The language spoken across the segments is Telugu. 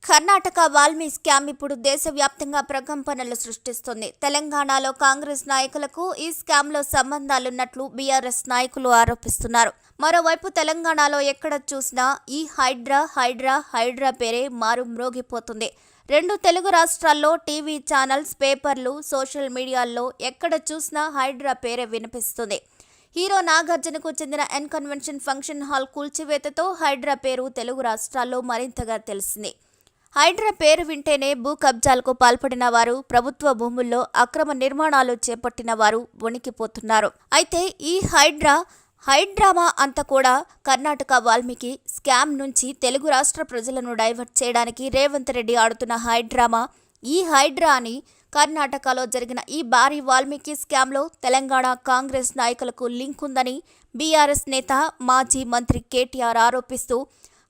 కర్ణాటక వాల్మీ స్కామ్ ఇప్పుడు దేశవ్యాప్తంగా ప్రకంపనలు సృష్టిస్తుంది. తెలంగాణలో కాంగ్రెస్ నాయకులకు ఈ స్కామ్లో సంబంధాలున్నట్లు బీఆర్ఎస్ నాయకులు ఆరోపిస్తున్నారు. మరోవైపు తెలంగాణలో ఎక్కడ చూసినా ఈ హైడ్రా పేరే మారుమ్రోగిపోతుంది. రెండు తెలుగు రాష్ట్రాల్లో టీవీ ఛానల్స్, పేపర్లు, సోషల్ మీడియాల్లో ఎక్కడ చూసినా హైడ్రా పేరే వినిపిస్తుంది. హీరో నాగార్జునకు చెందిన ఎన్ కన్వెన్షన్ ఫంక్షన్ హాల్ కూల్చివేతతో హైడ్రా పేరు తెలుగు రాష్ట్రాల్లో మరింతగా తెలిసింది. హైడ్రా పేరు వింటేనే భూ కబ్జాలకు పాల్పడిన వారు, ప్రభుత్వ భూముల్లో అక్రమ నిర్మాణాలు చేపట్టిన వారు వణికిపోతున్నారు. అయితే ఈ హైడ్రామా అంతా కూడా కర్ణాటక వాల్మీకి స్కామ్ నుంచి తెలుగు రాష్ట్ర ప్రజలను డైవర్ట్ చేయడానికి రేవంత్ రెడ్డి ఆడుతున్న హైడ్రామా. ఈ హైడ్రా అని కర్ణాటకలో జరిగిన ఈ భారీ వాల్మీకి స్కామ్లో తెలంగాణ కాంగ్రెస్ నాయకులకు లింక్ ఉందని బీఆర్ఎస్ నేత, మాజీ మంత్రి కేటీఆర్ ఆరోపిస్తూ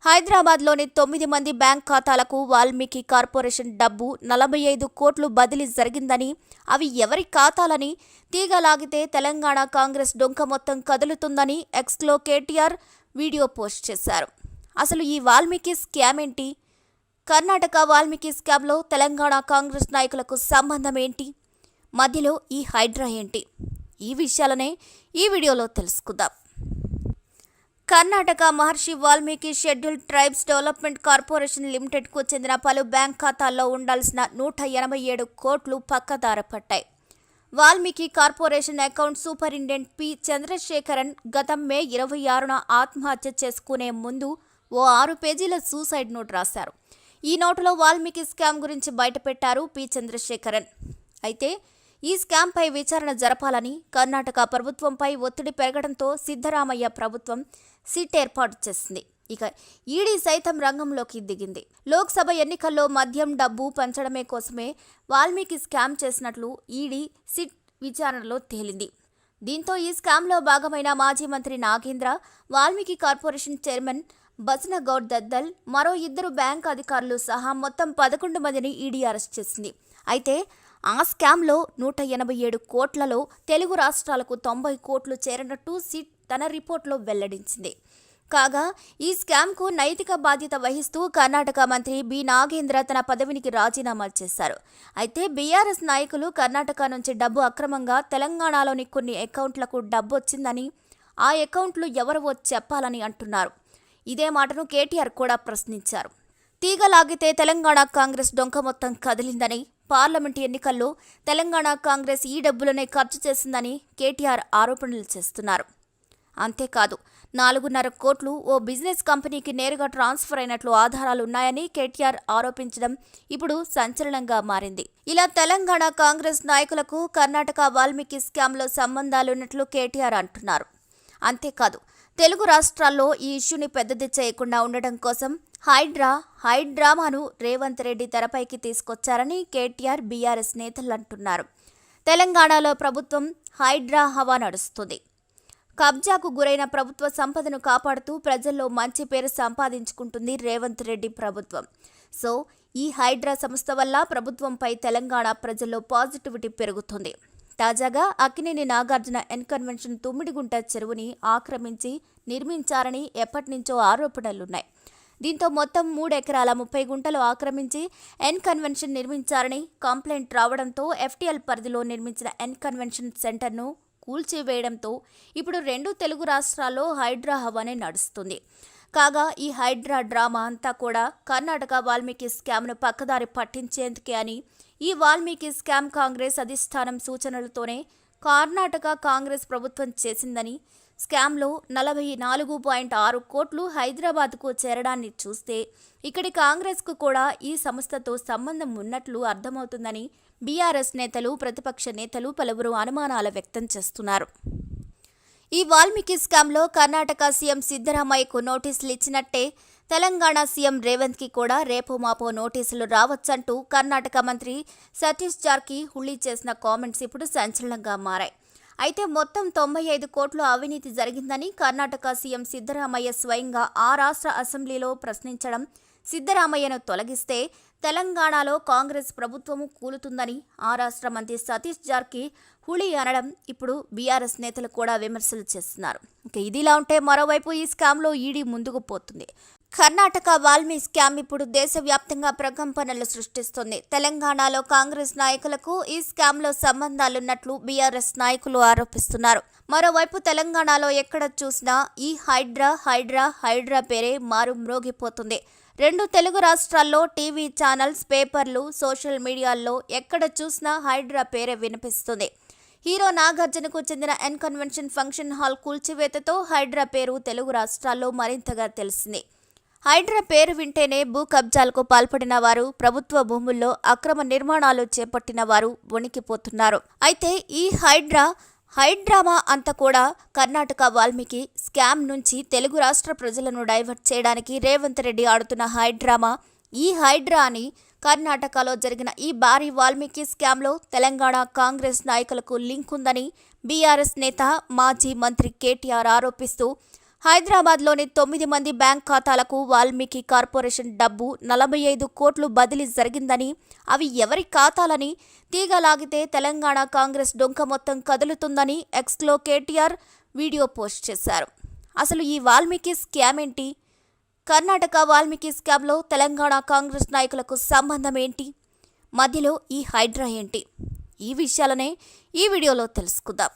హైదరాబాద్లోని 9 మంది బ్యాంక్ ఖాతాలకు వాల్మీకి కార్పొరేషన్ డబ్బు 45 కోట్లు బదిలీ జరిగిందని, అవి ఎవరి ఖాతాలని తీగలాగితే తెలంగాణ కాంగ్రెస్ డొంక మొత్తం కదులుతుందని ఎక్స్లో కేటీఆర్ వీడియో పోస్ట్ చేశారు. అసలు ఈ వాల్మీకి స్కామ్ ఏంటి? కర్ణాటక వాల్మీకి స్కామ్లో తెలంగాణ కాంగ్రెస్ నాయకులకు సంబంధం ఏంటి? మధ్యలో ఈ హైడ్రా ఏంటి? ఈ విషయాలనే ఈ వీడియోలో తెలుసుకుందాం. Karnataka Maharshi Valmiki scheduled tribes development corporation లిమిటెడ్కు చెందిన పలు బ్యాంక్ ఖాతాల్లో ఉండాల్సిన 187 కోట్లు పక్కదార పట్టాయి. Valmiki corporation account superintendent P Chandrasekaran గత మే 26న ఆత్మహత్య చేసుకునే ముందు ఓ 6 పేజీల సూసైడ్ నోట్ రాశారు. ఈ నోటులో వాల్మీకి స్కామ్ గురించి బయటపెట్టారు పి చంద్రశేఖరన్. అయితే ఈ స్కామ్పై విచారణ జరపాలని కర్ణాటక ప్రభుత్వంపై ఒత్తిడి పెరగడంతో సిద్ధరామయ్య ప్రభుత్వం సిట్ ఏర్పాటు చేసింది. ఇక ఈడీ సైతం రంగంలోకి దిగింది. లోక్సభ ఎన్నికల్లో మద్యం డబ్బు పంచడమే కోసమే వాల్మీకి స్కామ్ చేసినట్లు ఈడీ సిట్ విచారణలో తేలింది. దీంతో ఈ స్కామ్లో భాగమైన మాజీ మంత్రి నాగేంద్ర, వాల్మీకి కార్పొరేషన్ చైర్మన్ బసనగౌడ్ దద్దల్, మరో 2 బ్యాంక్ అధికారులు సహా మొత్తం 11 మందిని ఈడీ అరెస్ట్ చేసింది. అయితే ఆ స్కామ్లో 187 కోట్లలో తెలుగు రాష్ట్రాలకు 90 కోట్లు చేరినట్టు సిట్ తన రిపోర్ట్లో వెల్లడించింది. కాగా ఈ స్కామ్కు నైతిక బాధ్యత వహిస్తూ కర్ణాటక మంత్రి బి నాగేంద్ర తన పదవికి రాజీనామా చేశారు. అయితే బీఆర్ఎస్ నాయకులు కర్ణాటక నుంచి డబ్బు అక్రమంగా తెలంగాణలోని కొన్ని అకౌంట్లకు డబ్బు వచ్చిందని, ఆ అకౌంట్లు ఎవరవో చెప్పాలని అంటున్నారు. ఇదే మాటను కేటీఆర్ కూడా ప్రశ్నించారు. తీగలాగితే తెలంగాణ కాంగ్రెస్ డొంక మొత్తం కదిలిందని, పార్లమెంటు ఎన్నికల్లో తెలంగాణ కాంగ్రెస్ ఈ డబ్బులనే ఖర్చు చేసిందని కేటీఆర్ ఆరోపణలు చేస్తున్నారు. అంతేకాదు 4.5 కోట్లు ఓ బిజినెస్ కంపెనీకి నేరుగా ట్రాన్స్ఫర్ అయినట్లు ఆధారాలున్నాయని కేటీఆర్ ఆరోపించడం ఇప్పుడు సంచలనంగా మారింది. ఇలా తెలంగాణ కాంగ్రెస్ నాయకులకు కర్ణాటక వాల్మీకి స్కామ్లో సంబంధాలున్నట్లు కేటీఆర్ అంటున్నారు. అంతేకాదు తెలుగు రాష్ట్రాల్లో ఈ ఇష్యూని పెద్దది చేయకుండా ఉండడం కోసం హైడ్రామాను రేవంత్ రెడ్డి తెరపైకి తీసుకొచ్చారని కేటీఆర్, బీఆర్ఎస్ నేతలు అంటున్నారు. తెలంగాణలో ప్రభుత్వం హైడ్రా హవా నడుస్తుంది. కబ్జాకు గురైన ప్రభుత్వ సంపదను కాపాడుతూ ప్రజల్లో మంచి పేరు సంపాదించుకుంటుంది రేవంత్ రెడ్డి ప్రభుత్వం. సో ఈ హైడ్రా సంస్థ వల్ల ప్రభుత్వంపై తెలంగాణ ప్రజల్లో పాజిటివిటీ పెరుగుతుంది. తాజాగా అక్కినేని నాగార్జున ఎన్ కన్వెన్షన్ తుమ్మిడిగుంట చెరువుని ఆక్రమించి నిర్మించారని ఎప్పటినుంచో ఆరోపణలున్నాయి. దీంతో మొత్తం 3 ఎకరాల 30 గుంటలు ఆక్రమించి ఎన్ కన్వెన్షన్ నిర్మించారని కంప్లైంట్ రావడంతో ఎఫ్టీఎల్ పరిధిలో నిర్మించిన ఎన్ కన్వెన్షన్ సెంటర్ను కూల్చివేయడంతో ఇప్పుడు 2 తెలుగు రాష్ట్రాల్లో హైడ్రా హవానే నడుస్తుంది. కాగా ఈ హైడ్రా డ్రామా అంతా కూడా కర్ణాటక వాల్మీకి స్కామ్ను పక్కదారి పట్టించేందుకే అని, ఈ వాల్మీకి స్కామ్ కాంగ్రెస్ అధిష్టానం సూచనలతోనే కర్ణాటక కాంగ్రెస్ ప్రభుత్వం చేసిందని, స్కామ్లో 44.6 కోట్లు హైదరాబాద్కు చేరడాన్ని చూస్తే ఇక్కడి కాంగ్రెస్కు కూడా ఈ సంస్థతో సంబంధం ఉన్నట్లు అర్థమవుతుందని బీఆర్ఎస్ నేతలు, ప్రతిపక్ష నేతలు పలువురు అనుమానాలు వ్యక్తం చేస్తున్నారు. ఈ వాల్మీకి స్కామ్లో కర్ణాటక సీఎం సిద్ధరామయ్యకు నోటీసులు ఇచ్చినట్టే తెలంగాణ సీఎం రేవంత్కి కూడా రేపో మాపో నోటీసులు రావచ్చంటూ కర్ణాటక మంత్రి సతీష్ జార్కిహొళి చేసిన కామెంట్స్ ఇప్పుడు సంచలనంగా మారాయి. అయితే మొత్తం 95 కోట్ల అవినీతి జరిగిందని కర్ణాటక సీఎం సిద్ధరామయ్య స్వయంగా ఆ రాష్ట్ర అసెంబ్లీలో ప్రశ్నించడం, సిద్ధరామయ్యను తొలగిస్తే తెలంగాణలో కాంగ్రెస్ ప్రభుత్వము కూలుతుందని ఆ రాష్ట్ర మంత్రి సతీష్ జార్కిహొళి అనడం ఇప్పుడు బీఆర్ఎస్ నేతలు కూడా విమర్శలు చేస్తున్నారు. ఇక ఇదిలా ఉంటే మరోవైపు ఈ స్కామ్లో ఈడీ ముందుకు పోతుంది. కర్ణాటక వాల్మీ స్కామ్ ఇప్పుడు దేశవ్యాప్తంగా ప్రకంపనలు సృష్టిస్తుంది. తెలంగాణలో కాంగ్రెస్ నాయకులకు ఈ స్కామ్లో సంబంధాలున్నట్లు బీఆర్ఎస్ నాయకులు ఆరోపిస్తున్నారు. మరోవైపు తెలంగాణలో ఎక్కడ చూసినా ఈ హైడ్రా పేరే మారుమ్రోగిపోతుంది. రెండు తెలుగు రాష్ట్రాల్లో టీవీ ఛానల్స్, పేపర్లు, సోషల్ మీడియాల్లో ఎక్కడ చూసినా హైడ్రా పేరే వినిపిస్తుంది. హీరో నాగార్జునకు చెందిన ఎన్ కన్వెన్షన్ ఫంక్షన్ హాల్ కూల్చివేతతో హైడ్రా పేరు తెలుగు రాష్ట్రాల్లో మరింతగా తెలిసింది. హైడ్రా పేరు వింటేనే భూ కబ్జాలకు పాల్పడిన వారు, ప్రభుత్వ భూముల్లో అక్రమ నిర్మాణాలు చేపట్టిన వారు వణికిపోతున్నారు. అయితే ఈ హైడ్రామా అంతా కూడా కర్ణాటక వాల్మీకి స్కామ్ నుంచి తెలుగు రాష్ట్ర ప్రజలను డైవర్ట్ చేయడానికి రేవంత్ రెడ్డి ఆడుతున్న హైడ్రామా. ఈ హైడ్రా అని కర్ణాటకలో జరిగిన ఈ భారీ వాల్మీకి స్కామ్లో తెలంగాణ కాంగ్రెస్ నాయకులకు లింక్ ఉందని బీఆర్ఎస్ నేత, మాజీ మంత్రి కేటీఆర్ ఆరోపిస్తూ హైదరాబాద్లోని 9 మంది బ్యాంక్ ఖాతాలకు వాల్మీకి కార్పొరేషన్ డబ్బు 45 కోట్లు బదిలీ జరిగిందని, అవి ఎవరి ఖాతాలని తీగలాగితే తెలంగాణ కాంగ్రెస్ డొంక మొత్తం కదులుతుందని ఎక్స్లో కేటీఆర్ వీడియో పోస్ట్ చేశారు. అసలు ఈ వాల్మీకి స్కామ్ ఏంటి? కర్ణాటక వాల్మీకి స్కామ్లో తెలంగాణ కాంగ్రెస్ నాయకులకు సంబంధం ఏంటి? మధ్యలో ఈ హైడ్రా ఏంటి? ఈ విషయాలనే ఈ వీడియోలో తెలుసుకుందాం.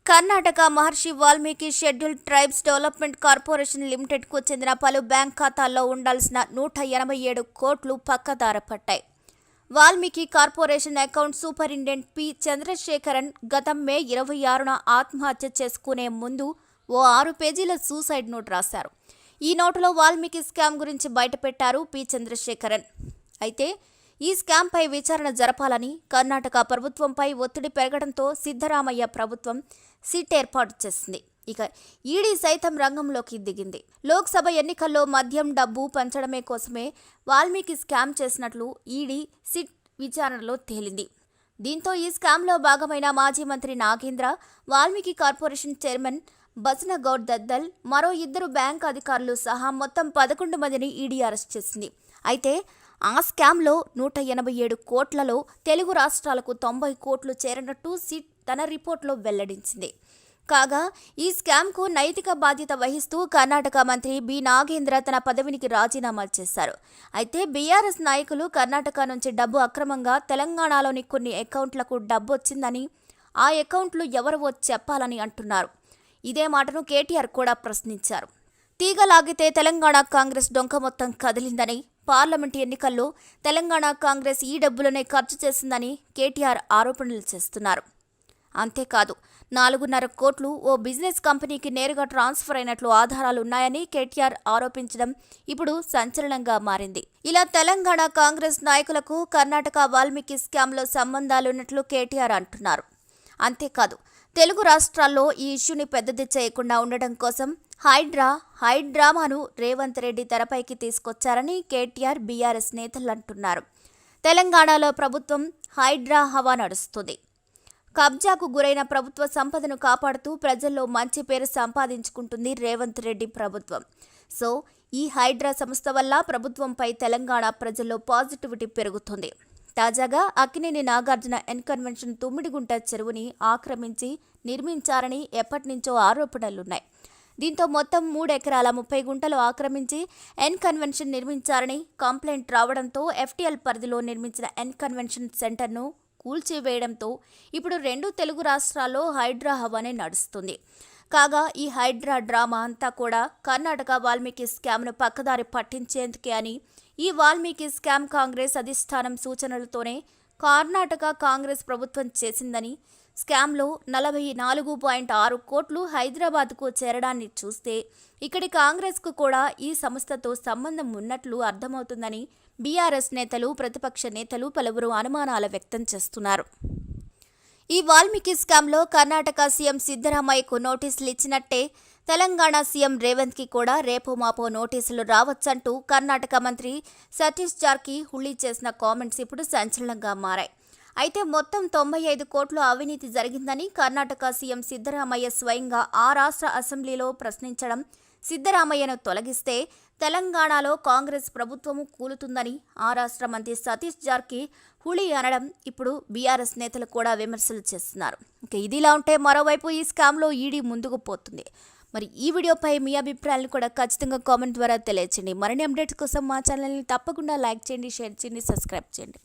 Karnataka Maharshi Valmiki scheduled tribes development corporation లిమిటెడ్కు చెందిన పలు బ్యాంక్ ఖాతాల్లో ఉండాల్సిన 187 కోట్లు పక్కదార పట్టాయి. Valmiki corporation account superintendent P Chandrasekaran గత మే 26న ఆత్మహత్య చేసుకునే ముందు ఓ 6 పేజీల సూసైడ్ నోట్ రాశారు. ఈ నోటులో వాల్మీకి స్కామ్ గురించి బయటపెట్టారు పి చంద్రశేఖరన్. అయితే ఈ స్కామ్పై విచారణ జరపాలని కర్ణాటక ప్రభుత్వంపై ఒత్తిడి పెరగడంతో సిద్ధరామయ్య ప్రభుత్వం సిట్ ఏర్పాటు చేసింది. ఇక ఈడీ సైతం రంగంలోకి దిగింది. లోక్సభ ఎన్నికల్లో మద్యం డబ్బు పంచడమే కోసమే వాల్మీకి స్కామ్ చేసినట్లు ఈడీ సిట్ విచారణలో తేలింది. దీంతో ఈ స్కామ్లో భాగమైన మాజీ మంత్రి నాగేంద్ర, వాల్మీకి కార్పొరేషన్ చైర్మన్ బసనగౌడ్ దద్దల్, మరో 2 బ్యాంక్ అధికారులు సహా మొత్తం 11 మందిని ఈడీ అరెస్ట్ చేసింది. అయితే ఆ స్కామ్లో 187 కోట్లలో తెలుగు రాష్ట్రాలకు 90 కోట్లు చేరినట్టు సిట్ తన రిపోర్ట్లో వెల్లడించింది. కాగా ఈ స్కామ్కు నైతిక బాధ్యత వహిస్తూ కర్ణాటక మంత్రి బి నాగేంద్ర తన పదవికి రాజీనామా చేశారు. అయితే బీఆర్ఎస్ నాయకులు కర్ణాటక నుంచి డబ్బు అక్రమంగా తెలంగాణలోని కొన్ని అకౌంట్లకు డబ్బు వచ్చిందని, ఆ అకౌంట్లు ఎవరవో చెప్పాలని అంటున్నారు. ఇదే మాటను కేటీఆర్ కూడా ప్రశ్నించారు. తీగలాగితే తెలంగాణ కాంగ్రెస్ డొంక మొత్తం కదిలిందని, పార్లమెంటు ఎన్నికల్లో తెలంగాణ కాంగ్రెస్ ఈ డబ్బులనే ఖర్చు చేసిందని కేటీఆర్ ఆరోపణలు చేస్తున్నారు. అంతేకాదు 4.5 కోట్లు ఓ బిజినెస్ కంపెనీకి నేరుగా ట్రాన్స్ఫర్ అయినట్లు ఆధారాలున్నాయని కేటీఆర్ ఆరోపించడం ఇప్పుడు సంచలనంగా మారింది. ఇలా తెలంగాణ కాంగ్రెస్ నాయకులకు కర్ణాటక వాల్మీకి స్కామ్లో సంబంధాలున్నట్లు కేటీఆర్ అంటున్నారు. అంతేకాదు తెలుగు రాష్ట్రాల్లో ఈ ఇష్యూని పెద్దది చేయకుండా ఉండడం కోసం హైడ్రామాను రేవంత్ రెడ్డి తెరపైకి తీసుకొచ్చారని కేటీఆర్, బీఆర్ఎస్ నేతలు అంటున్నారు. తెలంగాణలో ప్రభుత్వం హైడ్రా హవా నడుస్తుంది. కబ్జాకు గురైన ప్రభుత్వ సంపదను కాపాడుతూ ప్రజల్లో మంచి పేరు సంపాదించుకుంటుంది రేవంత్ రెడ్డి ప్రభుత్వం. సో ఈ హైడ్రా సంస్థ వల్ల ప్రభుత్వంపై తెలంగాణ ప్రజల్లో పాజిటివిటీ పెరుగుతుంది. తాజాగా అక్కినేని నాగార్జున ఎన్ కన్వెన్షన్ తుమ్మిడిగుంట చెరువుని ఆక్రమించి నిర్మించారని ఎప్పటినుంచో ఆరోపణలున్నాయి. దీంతో మొత్తం 3 ఎకరాల 30 గుంటలు ఆక్రమించి ఎన్ కన్వెన్షన్ నిర్మించారని కంప్లైంట్ రావడంతో ఎఫ్టీఎల్ పరిధిలో నిర్మించిన ఎన్ కన్వెన్షన్ సెంటర్ను కూల్చివేయడంతో ఇప్పుడు 2 తెలుగు రాష్ట్రాల్లో హైడ్రా హవానే నడుస్తుంది. కాగా ఈ హైడ్రా డ్రామా అంతా కూడా కర్ణాటక వాల్మీకి స్కామ్ను పక్కదారి పట్టించేందుకే అని, ఈ వాల్మీకి స్కామ్ కాంగ్రెస్ అధిష్టానం సూచనలతోనే కర్ణాటక కాంగ్రెస్ ప్రభుత్వం చేసిందని, స్కామ్లో 44.6 కోట్లు హైదరాబాద్కు చేరడాన్ని చూస్తే ఇక్కడి కాంగ్రెస్కు కూడా ఈ సంస్థతో సంబంధం ఉన్నట్లు అర్థమవుతుందని బీఆర్ఎస్ నేతలు, ప్రతిపక్ష నేతలు పలువురు అనుమానాలు వ్యక్తం చేస్తున్నారు. ఈ వాల్మీకి స్కామ్లో కర్ణాటక సీఎం సిద్ధరామయ్యకు నోటీసులు ఇచ్చినట్టే తెలంగాణ సీఎం రేవంత్కి కూడా రేపో మాపో నోటీసులు రావచ్చంటూ కర్ణాటక మంత్రి సతీష్ జార్కిహొళి చేసిన కామెంట్స్ ఇప్పుడు సంచలనంగా మారాయి. అయితే మొత్తం 95 కోట్ల అవినీతి జరిగిందని కర్ణాటక సీఎం సిద్ధరామయ్య స్వయంగా ఆ రాష్ట్ర అసెంబ్లీలో ప్రశ్నించడం, సిద్ధరామయ్యను తొలగిస్తే తెలంగాణలో కాంగ్రెస్ ప్రభుత్వము కూలుతుందని ఆ రాష్ట్ర మంత్రి సతీష్ జార్కిహొళి అనడం ఇప్పుడు బీఆర్ఎస్ నేతలు కూడా విమర్శలు చేస్తున్నారు. ఇక ఇదిలా ఉంటే మరోవైపు ఈ స్కామ్లో ఈడీ ముందుకు పోతుంది. మరి ఈ వీడియోపై మీ అభిప్రాయాలను కూడా ఖచ్చితంగా కామెంట్ ద్వారా తెలియచేయండి. మరిన్ని అప్డేట్స్ కోసం మా ఛానల్ని తప్పకుండా లైక్ చేయండి, షేర్ చేయండి, సబ్స్క్రైబ్ చేయండి.